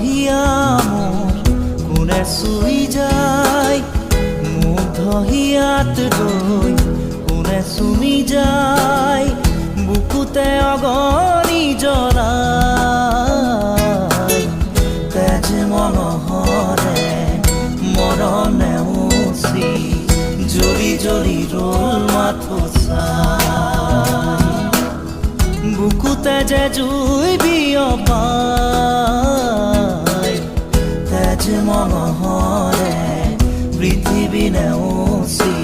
হিয়া মোৰ কোনে চুই যায়, মুগ্ধ হিয়াত ৰৈ কোনে চুমি যায়, বুকুতে অগণি জ্বলাই। তেজ মনোহৰে মৰণ নেওচি জ্বলি জ্বলি ৰ'ল মাথো চাই, বুকুতে যে জুই বিয়পাই। তেজ মনোহৰে পৃথিৱী নেওচি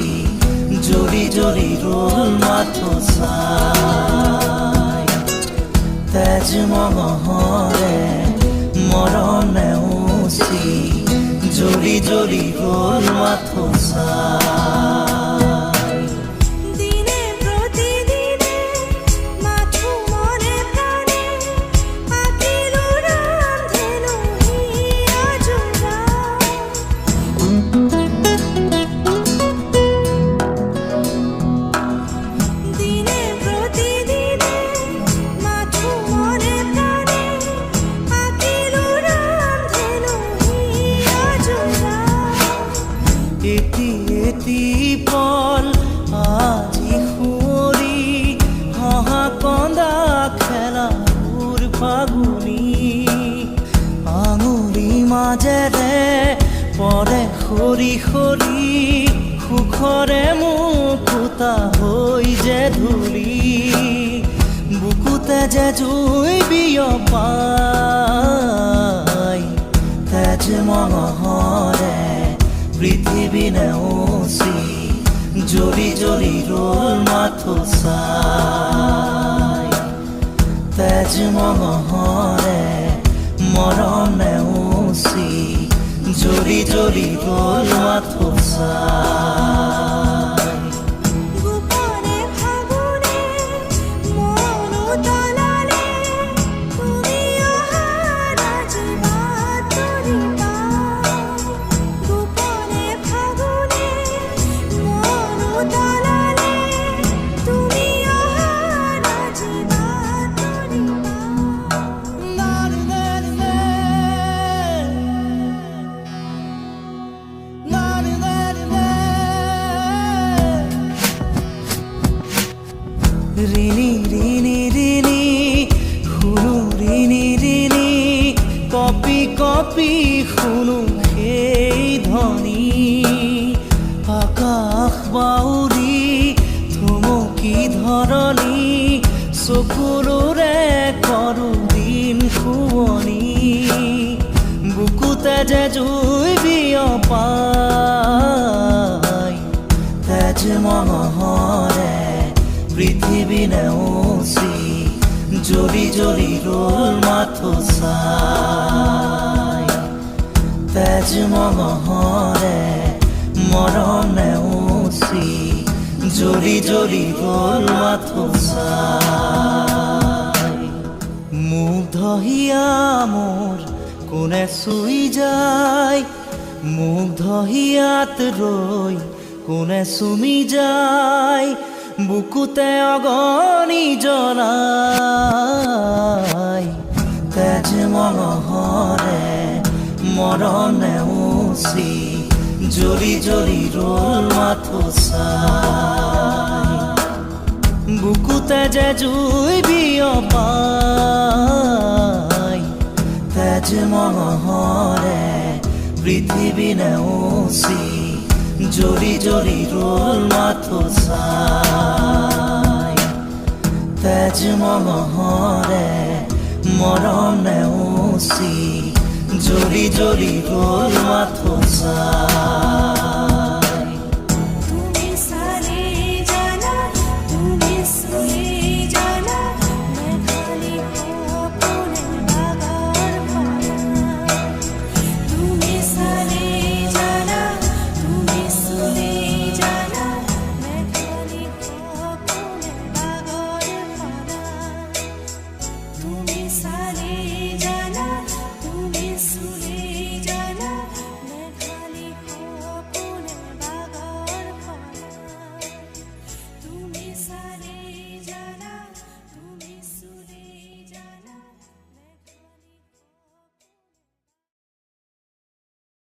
জ্বলি জ্বলি ৰ'ল মাথো চাই। তেজ মনোহৰে মৰণ নেওচি জ্বলি জ্বলি ৰ'ল মাথো চাই। দিনে প্ৰতিদিনে মাথো মনে প্ৰাণে আঁকিলো ৰামধেনু হিয়া জোৰা। দিনে প্ৰতিদিনে মাথো মনে প্ৰাণে আঁকিলো ৰামধেনু হিয়া জোৰা। এটি এটি পল আজি সুঁৱৰি হহা কন্দা খেলাবোৰ ফাগুনি, আঙুলি মাজেৰে পৰে সৰি সৰি সুখৰে মুকুতা হৈ যে ধূলি, বুকুতে যে জুই বিয়পাই। তেজ মনোহৰে পৃথিৱী নেওচি জ্বলি জ্বলি ৰ'ল মাথো চাই। তেজ মনোহৰে মৰণ নেওচি জ্বলি জ্বলি ৰ'ল মাথো চাই। গোপনে ফাগুনে মন উতলালে তুমি অহা আজি বাতৰি পাই। গোপনে ফাগুনে মন উতলালে তুমি অহা আজি বাতৰি ৰিণি ৰিণি ৰিণি শুনো ৰিণি ৰিণি, কপি কপি শুনো সেই ধ্বনি। আকাশ বাউৰি থমকি ধৰণি, চকুৰে কৰো দিন শুৱনি, বুকুতে যে জুই বিয়পাই। তেজ মনোহৰে পৃথিৱী নেওচি জ্বলি জ্বলি ৰ'ল মাথো চাই। তেজ মনোহৰে মৰণ নেওচি জ্বলি জ্বলি ৰ'ল মাথো চাই। মুগ্ধ হিয়া মোৰ কোনে চুই যায়, মুগ্ধ হিয়াত ৰৈ কোনে চুমি যায়, বুকুতে অগণি জ্বলাই। তেজ মনোহৰে মৰণ নেওচি জ্বলি জ্বলি ৰ'ল মাথো চাই, বুকুতে যে জুই বিয়পাই। তেজ মনোহৰে পৃথিৱী নেওচি জ্বলি জ্বলি ৰ'ল মাথো চাই। তেজ মনোহৰে মৰণ নেওচি জ্বলি জ্বলি ৰ'ল মাথো চাই।